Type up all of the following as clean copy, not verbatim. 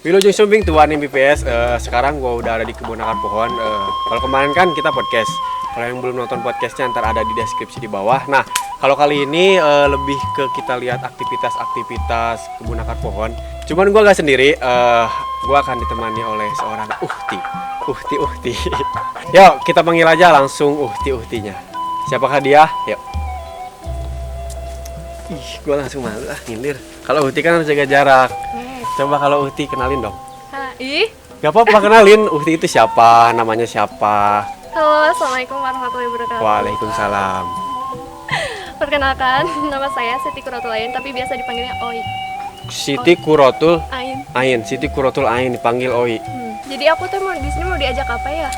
Wilujeng Sumbing Tuan MPPS. Sekarang gua udah ada di kebun akar pohon. Kalau kemarin kan kita podcast. Kalau yang belum nonton podcastnya ntar ada di deskripsi di bawah. Nah, kalau kali ini lebih ke kita lihat aktivitas kebun akar pohon. Cuman gua gak sendiri. Gua akan ditemani oleh seorang Uhti. Yuk kita panggil aja langsung Uhtinya. Siapakah dia? Yuk. Ih, gua langsung malu ngilir. Kalau Uhti kan harus jaga jarak. Coba kalau Uhti kenalin dong. Ih. Gak apa-apa kenalin, Uhti itu siapa, namanya siapa. Halo, assalamualaikum warahmatullahi wabarakatuh. Waalaikumsalam. Perkenalkan, nama saya Siti Kurotul Ain, tapi biasa dipanggilnya Oi. Siti Kurotul Ain. Siti Kurotul Ain dipanggil Oi. Jadi aku tuh di sini mau diajak apa ya?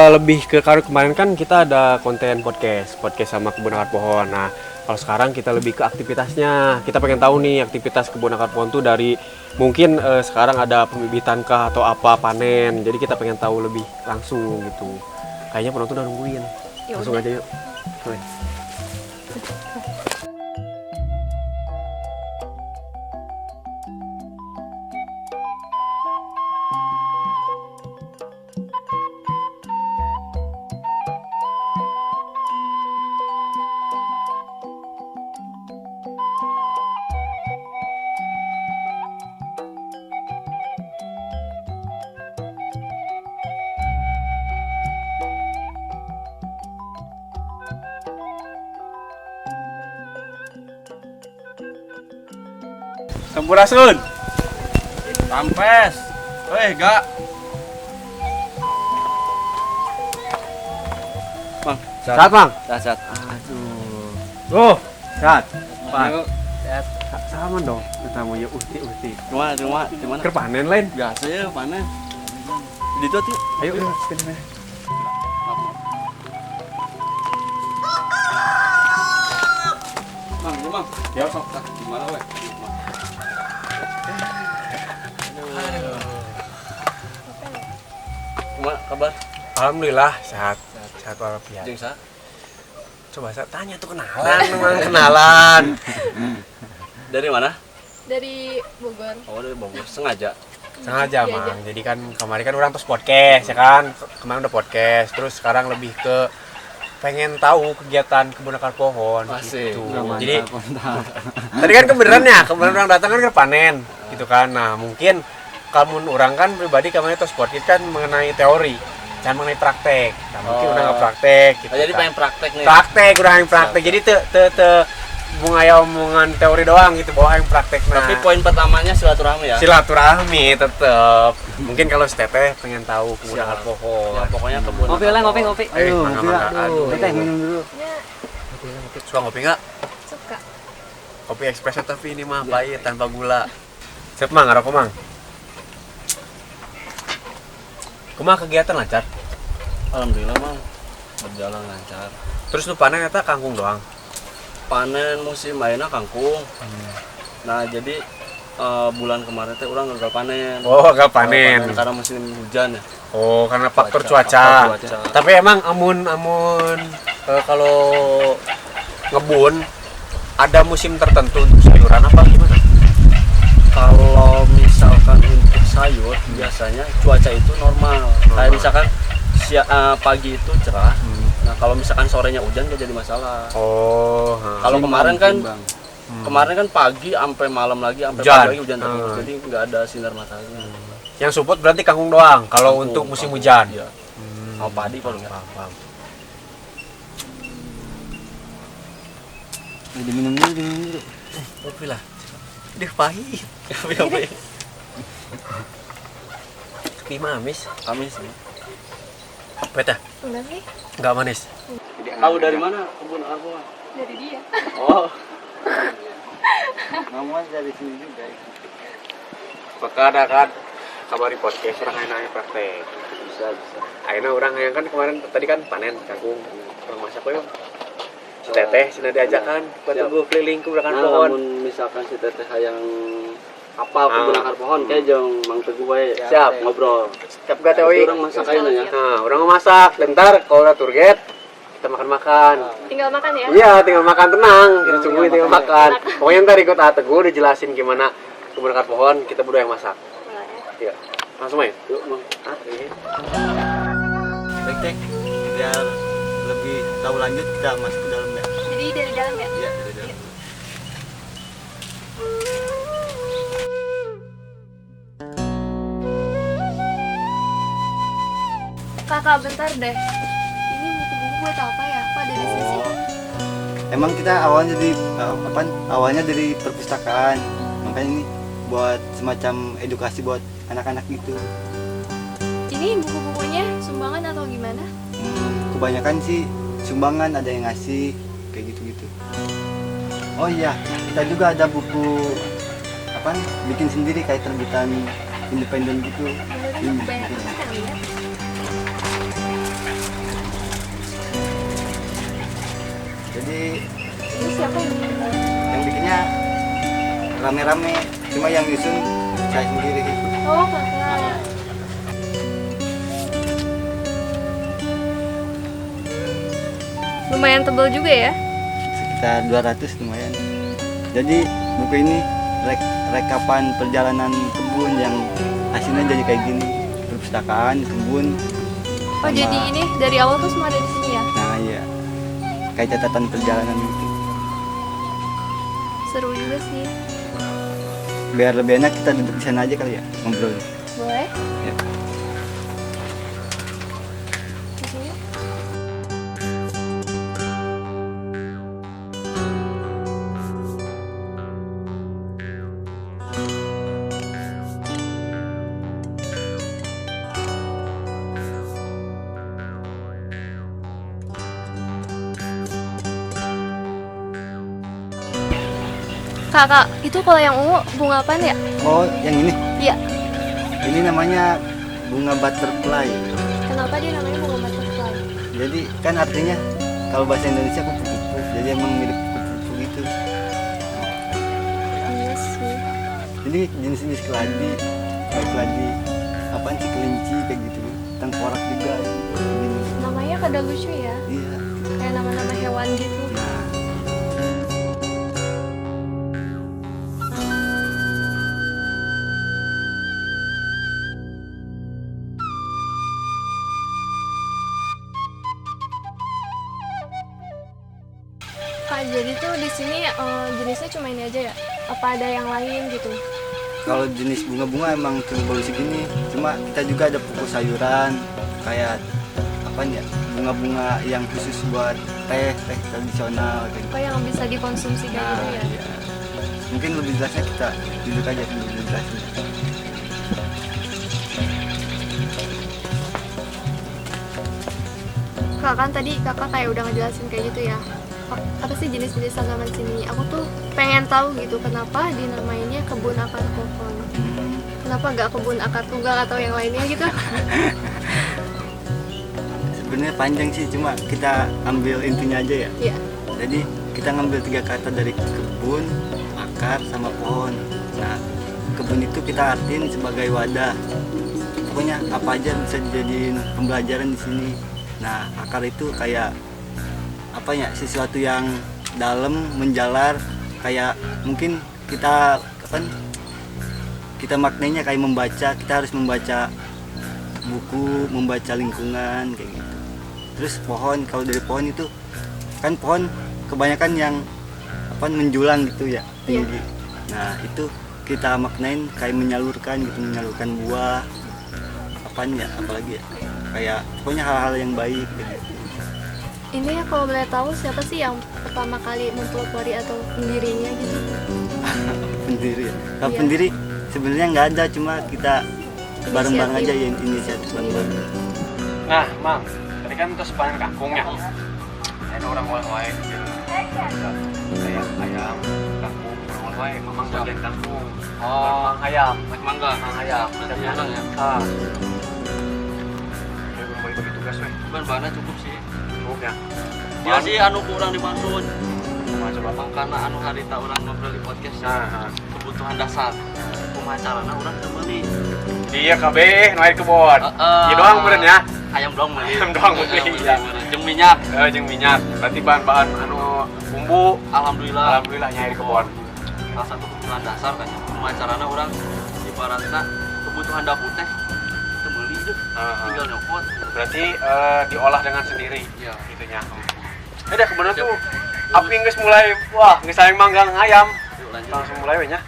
Lebih ke kemarin kan kita ada konten podcast sama kebun akar pohon. Nah, kalau sekarang kita lebih ke aktivitasnya. Kita pengen tahu nih aktivitas kebun akar pohon tuh dari mungkin sekarang ada pembibitan kah atau apa panen. Jadi kita pengen tahu lebih langsung gitu. Kayaknya penonton udah nungguin. Langsung aja yuk. Sampurasun. Sampes. Gak. Bang, Sehat, Bang? Sehat. Oh, sehat. Bang. Sehat. Sama dong. Ketemu ya Uhti. Cuma Ker panen lain. biasa ya panen. Di itu tuh. Ayo, sini. Bang. Ya, Sok, gimana weh? Cuma kabar? Alhamdulillah sehat walafiat. Jeung sa? Coba saya tanya tuh kenalan. Dari mana? Dari Bogor. Oh, dari Bogor. Sengaja. Sengaja, Iya, Mang. Jadi kan kemarin kan orang pas podcast ya kan. Kemarin udah podcast, terus sekarang lebih ke pengen tahu kegiatan kebun akar pohon Asik. gitu. Mantap, Jadi mantap. tadi kan kebenaran ya, kemarin orang datang kan ke panen gitu kan. Nah, mungkin kamu orang kan pribadi kemarin itu podcast kan mengenai teori, jangan mengenai praktek. Nah, mungkin udah nggak praktek gitu. Jadi kan. pengen praktek nih. Udah yang praktek. Jadi te bunga omongan teori doang gitu, bawa yang praktek. Nah, Tapi poin pertamanya silaturahmi ya. silaturahmi tetep. Mungkin kalau si Teteh pengen tahu kebun akar pohon. Ya pokoknya kebun. Ngopi lah, ngopi. Ayo, mangga. Aduh. Teh minum dulu. Ya, Suka ngopi nggak? suka. Kopi espresso tapi ini mah pahit tanpa gula. Siap Mang, ngerokok Mang. Kumaha kegiatan lancar? Alhamdulillah, Bang. Berjalan lancar. Terus lu panen eta kangkung doang. Panen musim mainnya kangkung. Nah, jadi bulan kemarin teh orang gagal panen. Oh, gak panen. Karena musim hujan ya. Oh, karena faktor Faktor cuaca. cuaca. Tapi emang amun kalau ngebun ada musim tertentu untuk sayuran apa gimana? Kalau misalkan untuk sayur biasanya cuaca itu normal. Kayak misalkan pagi itu cerah. Nah, kalau misalkan sorenya hujan gak jadi masalah. Oh, Kalau kemarin kan pagi sampai malam lagi sampai Hujan. pagi lagi hujan terus. Jadi nggak ada sinar matahari. yang support berarti kangkung doang kalau Kangkung, untuk musim kangkung. hujan. Iya. Sama padi paling ya. Paham. Diminum dulu. Kopi lah. Dia pahit. Kopi. Kopi manis. Kamis ya. Beta, Enggak sih? enggak manis. Tahu dari mana kebun arboa? Dari dia. Oh, Ngomong dari sini juga. Maka ada kan kabari podcast orang ayeuna praktek. bisa. Ayeuna orang yang kan kemarin tadi kan panen kangkung. Orang masak yuk. Si Teteh sina diajakan buat Siap. tunggu keliling ke belakang Nah, pohon. namun misalkan si teteh yang apal kebun akar pohon kayak jeung Mang Teguh wae. Siap. Ngobrol. Siap gak Tewi? Tapi orang masak aja ya. Nah, orang masak. Bentar kalau udah target kita makan-makan. Tinggal makan ya? Iya, tinggal makan tenang. Kita tungguin tinggal makan. Pokoknya ntar ikut Teguh dijelasin gimana kebun akar pohon, kita berdua yang masak. Boleh. ya. Langsung main. Yuk, Mang. Oke. Baik Teh, biar lebih tahu lanjut kita masuk ke dalam ya. Jadi dari dalam ya? Iya, dari dalam. Kakak bentar deh. Ini buku-buku buat apa ya? Kok ada di sini sih? Emang kita awalnya dari perpustakaan, makanya ini buat semacam edukasi buat anak-anak gitu. Ini buku-bukunya sumbangan atau gimana? Kebanyakan sih sumbangan, ada yang ngasih kayak gitu-gitu. Oh iya, kita juga ada buku bikin sendiri kayak terbitan independen gitu. Beneran banyak bikin. banget kan ya? Jadi Ini siapa yang bikin? yang bikinnya rame-rame, cuma yang nyusun saya sendiri. Oh, kakak. Lumayan tebal juga ya? Sekitar 200 lumayan. Jadi buku ini rekapan perjalanan kebun yang hasilnya jadi kayak gini, perpustakaan kebun. Oh, sama- jadi ini dari awal tuh semua ada di sini ya? Nah iya, kayak catatan perjalanan gitu. Seru juga sih. Biar lebih enak kita duduk di sana aja kali ya, ngobrol. Boleh? Ya. Di sini? Kakak, itu kalau yang ungu bunga apaan ya? Oh, yang ini? Iya. Ini namanya bunga butterfly. Kenapa dia namanya bunga butterfly? Jadi kan artinya kalau bahasa Indonesia kupu-kupu. Jadi emang mirip kupu-kupu gitu. Iya sih. Jadi jenis-jenis keladi, kayak keladi apaan sih, kelinci kayak gitu. Tengkorak juga gini. Namanya pada lucu ya, Iya. kayak nama-nama hewan gitu. Nah, Kak, jadi tuh di sini jenisnya cuma ini aja ya? Apa ada yang lain gitu? kalau jenis bunga-bunga emang cuma baru segini. Cuma kita juga ada pokok sayuran kayak apa ya, bunga-bunga yang khusus buat teh tradisional kayak gitu. Apa yang bisa dikonsumsi kayak gitu ya? Iya. Mungkin lebih jelasnya kita duduk aja dulu jelasin. Kak, kan tadi kakak kayak udah ngejelasin kayak gitu ya. Apa sih jenis-jenis tanaman sini? Aku tuh pengen tahu gitu kenapa dinamainnya kebun akar pohon. Kenapa gak kebun akar tunggal atau yang lainnya gitu? Sebenarnya panjang sih, cuma kita ambil intinya aja ya. Iya. Jadi kita ngambil 3 kata dari kebun, akar, sama pohon. Nah, kebun itu kita artiin sebagai wadah. Pokoknya apa aja bisa dijadiin pembelajaran di sini. Nah, akar itu kayak apa ya? Sesuatu yang dalam, menjalar, kayak mungkin kita kita maknanya kayak membaca, kita harus membaca buku, membaca lingkungan kayak gitu. Terus pohon, kalau dari pohon itu kan pohon kebanyakan yang menjulang gitu ya, tinggi. Nah, itu kita maknain kayak menyalurkan gitu, menyalurkan buah apalagi ya, kayak pokoknya hal-hal yang baik gitu. Ini ya kalau boleh tahu siapa sih yang pertama kali mempelopori atau pendirinya gitu? Pendiri ya. Kalau Iya. pendiri sebenarnya nggak ada, cuma kita bareng-bareng aja ya, inisiatif bareng-bareng. Nah, Mang, tadi kan kita sepanjang kangkungnya. Ada orang lain gitu. Kayak ayam, kangkung, orang lain, Mamang bagian kangkung. Oh, ayam, mangga, ayam. Ada yang ya. Ah. Ya, gue bagi tugas weh. Bahan-bahannya cukup sih. Cukup ya. Dia sih anu kurang dimaksud. Coba Bang. Karena anu harita orang ngobrol di podcast. Nah, Kebutuhan dasar. Pemacarana orang temani. iya KB, naik kebun. Iya doang bener ya. Ayam doang beli. Ayam doang beli, iya. Jeung minyak. Jeung minyak. Berarti bahan-bahan anu bumbu. Alhamdulillah. Alhamdulillah nyari kebun. Salah satu kebutuhan dasar kan. Pemacarana orang ibaratnya kebutuhan bahan dapur teh kita beli deh, tinggal nyopot. Berarti diolah dengan sendiri. Iya. Gitunya. Udah kebetulan tuh api geus mulai geus saling manggang ayam. Yuk lanjut. Langsung mulai we nya.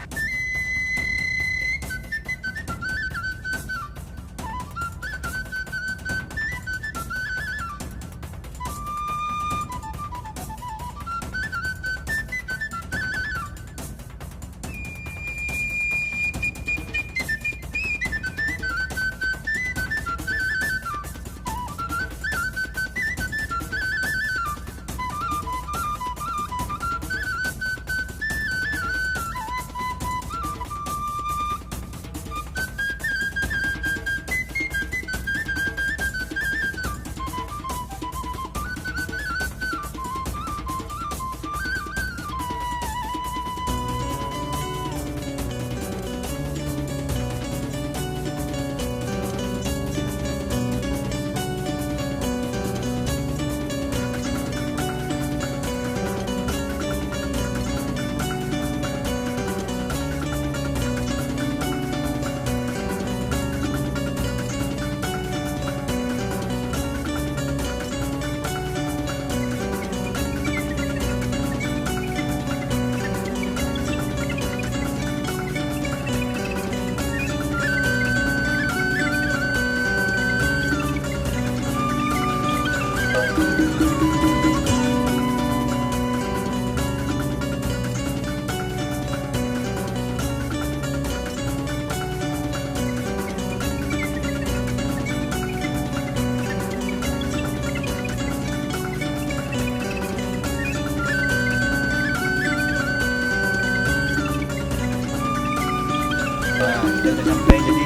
Nah, kita udah sampai, jadi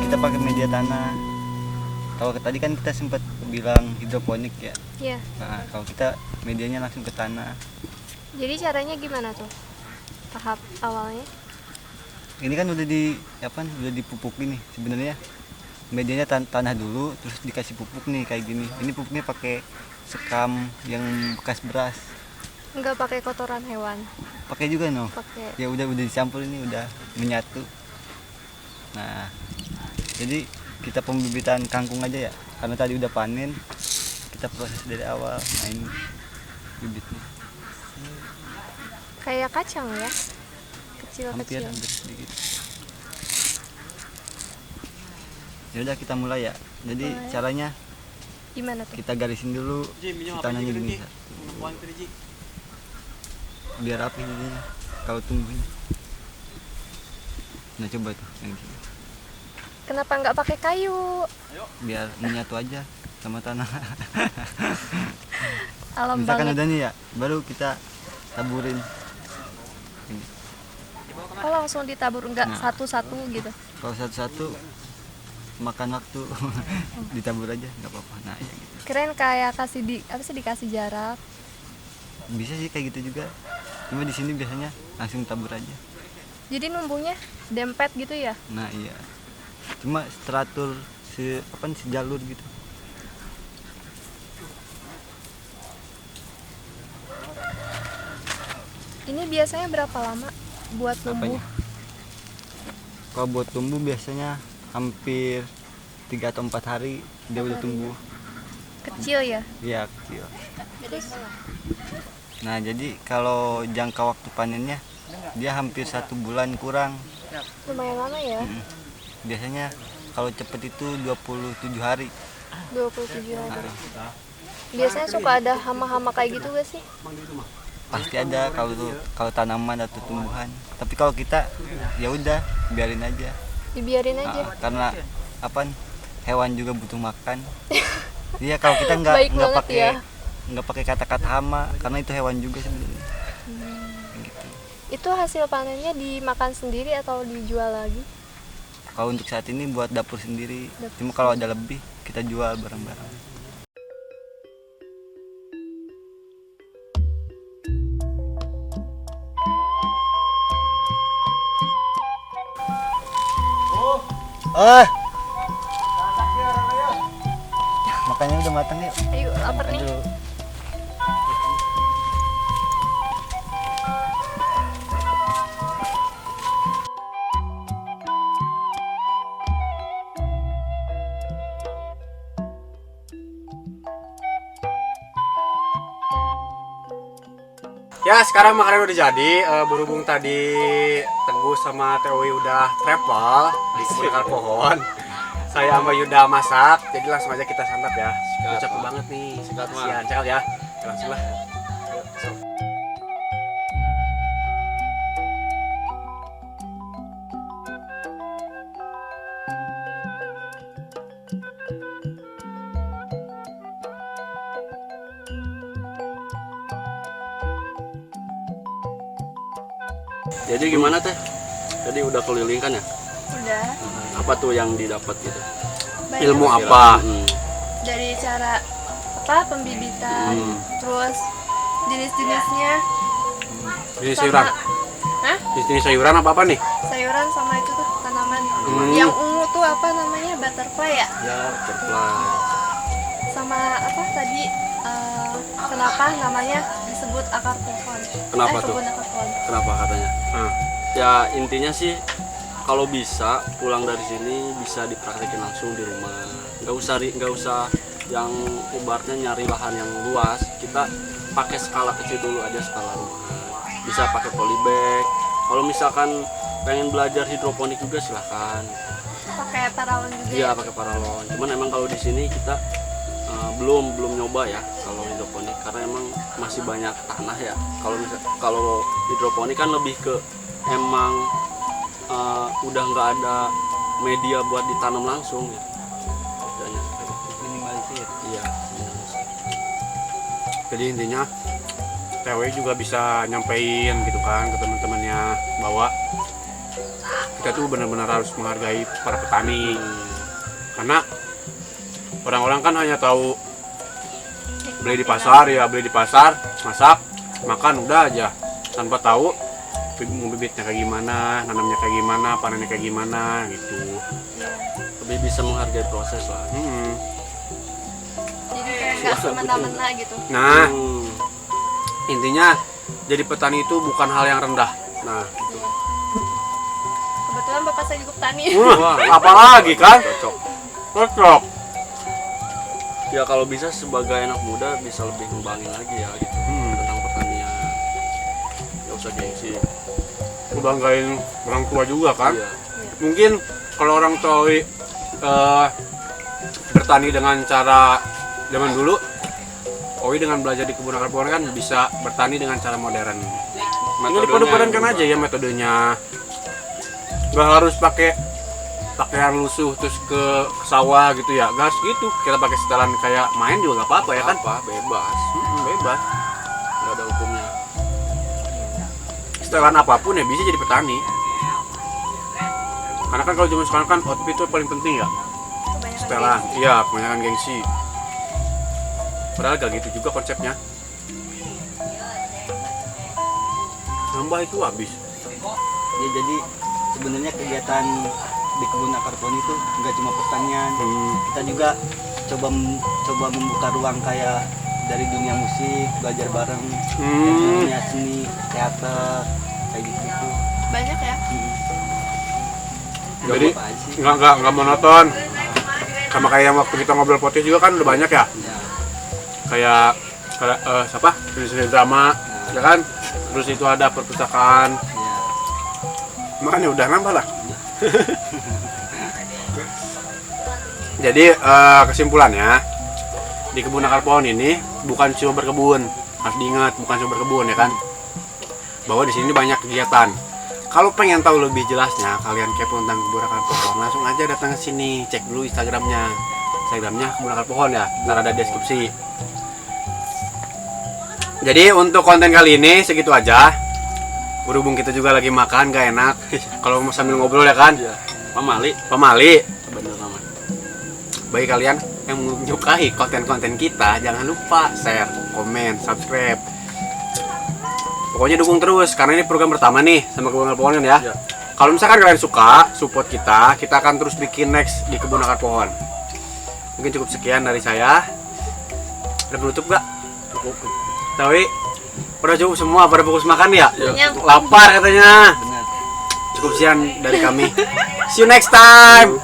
kita pakai media tanah. Kalau tadi kan kita sempat bilang hidroponik ya. Iya. Nah, kalau kita medianya langsung ke tanah. Jadi caranya gimana tuh? Tahap awalnya? Ini kan udah dipupuk ini sebenarnya. Medianya tanah dulu, terus dikasih pupuk nih kayak gini. Ini pupuknya pakai sekam yang bekas beras. Enggak pakai kotoran hewan. Pakai juga no. Pakai. Ya udah dicampur, ini udah menyatu. Nah, jadi kita pembibitan kangkung aja ya, karena tadi udah panen, kita proses dari awal. Nah ini bibitnya, Kayak kacang ya? hampir Kecil-kecil. sedikit. Ya udah kita mulai ya. Jadi Mulai. caranya Gimana tuh? kita garisin dulu tanahnya gini, biar rapi jadinya kalau tumbuhnya. Nah coba tuh yang gini, Kenapa nggak pakai kayu? biar menyatu aja sama tanah. Alam Misalkan banget. udah nih ya, baru kita taburin. Ini. Oh langsung ditabur, nggak Nah. satu-satu gitu? Kalau satu-satu makan waktu, ditabur aja nggak apa-apa. Nah ya gitu. Keren kayak dikasih jarak. Bisa sih kayak gitu juga. Cuma di sini biasanya langsung tabur aja. Jadi numbuhnya dempet gitu ya? Nah iya. Cuma teratur sejalur gitu. Ini biasanya berapa lama buat numbuh? Apanya? Kalau buat tumbuh biasanya hampir 3 atau 4 hari dia udah tumbuh. Kecil ya? Iya kecil. Terus Nah jadi kalau jangka waktu panennya dia hampir 1 bulan kurang. lumayan lama ya? Biasanya kalau cepet itu 27 hari. 27 hari. Biasanya suka ada hama-hama kayak gitu gak sih? Pasti ada kalau tanaman atau tumbuhan. Tapi kalau kita ya udah biarin aja. Dibiarin aja. Karena hewan juga butuh makan. Iya kalau kita Baik nggak banget pakai ya. nggak pakai kata-kata hama, karena itu hewan juga sebenarnya. Gitu. Itu hasil panennya dimakan sendiri atau dijual lagi? Kalau untuk saat ini buat dapur sendiri. Dapur Cuma kalau ada lebih kita jual bareng-bareng. Makannya udah matang yuk. Ayo lapar nih. Aduh. Ya sekarang makanan udah jadi. Berhubung tadi Teguh sama Tewi udah travel di kebun akar pohon, saya sama Yuda masak, jadi langsung aja kita santap ya. Udah capek banget nih. Sikat, Mak. Kasihan, cakap ya. Langsung lah. Jadi gimana teh? Tadi udah keliling kan ya? Udah. Apa tuh yang didapat gitu? Banyak Ilmu apa? dari cara pembibitan, terus jenis-jenisnya, Jenis sayuran. Hah? Jenis sayuran apa nih? sayuran sama itu tuh tanaman. Yang ungu tuh apa namanya, butterfly ya? Ya, butterfly. Sama apa tadi? Kenapa namanya disebut akar pohon? Kenapa tuh? Kebun akar pohon. Kenapa katanya? Ah. Ya intinya sih kalau bisa pulang dari sini bisa dipraktekin langsung di rumah. Nggak usah yang ibaratnya nyari lahan yang luas. Kita pakai skala kecil dulu aja, skala rumah. Bisa pakai polybag. Kalau misalkan pengen belajar hidroponik juga silahkan. Pakai paralon juga. Iya pakai paralon. Cuman emang kalau di sini kita belum nyoba ya kalau hidroponik karena emang masih banyak tanah ya. Kalau hidroponik kan lebih ke emang udah nggak ada media buat ditanam langsung gitu. Bedanya. Minimalisir. Iya. Jadi intinya TW juga bisa nyampein gitu kan ke teman-temannya bahwa kita tuh benar-benar harus menghargai para petani. Karena orang-orang kan hanya tahu beli di pasar, masak, makan udah aja tanpa tahu mau bibitnya kayak gimana, nanamnya kayak gimana, panennya kayak gimana gitu. Lebih bisa menghargai proses lah. Jadi kayak nggak semena-mena gitu. Nah, intinya jadi petani itu bukan hal yang rendah. Nah, gitu. Kebetulan bapak saya juga petani. Wah, Apalagi kan? cocok. Cocok. Ya kalau bisa sebagai anak muda bisa lebih ngembangin lagi ya gitu tentang pertanian. Gak usah gengsi. Ngebanggain orang tua juga kan? Iya. Mungkin kalau orang tua bertani dengan cara zaman dulu, Owi dengan belajar di kebun akar pohon kan bisa bertani dengan cara modern. Tinggal dipadupadankan aja ya metodenya. Nggak harus pakai pakaian lusuh terus ke sawah gitu ya, gas gitu. Kita pakai setelan kayak main juga nggak apa-apa ya kan? Apa? Bebas. Bebas. Nggak ada hukumnya. Setelan apapun ya bisa jadi petani. Karena kan kalau zaman sekarang kan outfit itu paling penting ya. Kebanyakan Setelan, gengsi. iya kebanyakan gengsi. Padahal gak gitu juga konsepnya. Nambah itu habis. Ya jadi sebenarnya kegiatan di kebun akar pohon itu nggak cuma pertanian. Kita juga coba membuka ruang kayak dari dunia musik, belajar bareng, dunia seni, teater, kayak gitu. Banyak ya. Jadi Apa aja sih? nggak monoton. Sama kayak yang waktu kita ngobrol podcast juga kan udah banyak ya. Ya, Kayak siapa? Seni drama, ya kan? Terus itu ada perpustakaan. ya. Makanya udah nambah lah. Jadi kesimpulannya di kebun akar pohon ini bukan cuma berkebun, harus diingat bukan cuma berkebun ya kan, bahwa di sini banyak kegiatan. Kalau pengen tahu lebih jelasnya, kalian kepo tentang kebun akar pohon, langsung aja datang ke sini, cek dulu Instagramnya kebun akar pohon ya, ntar ada deskripsi. Jadi untuk konten kali ini segitu aja. Berhubung kita juga lagi makan gak enak, kalau mau sambil ngobrol ya kan. Iya. Pamali. Bener namanya. Bagi kalian yang menyukai konten-konten kita, jangan lupa share, komen, subscribe. Pokoknya dukung terus karena ini program pertama nih sama kebun akar pohon kan ya. Iya. Kalau misalkan kalian suka, support kita akan terus bikin next di kebun akar pohon. Mungkin cukup sekian dari saya. Ada penutup gak? Cukup. Tapi udah cukup semua, pada fokus makan ya? Iya. Lapar katanya. Benar. Cukup sekian dari kami. See you next time.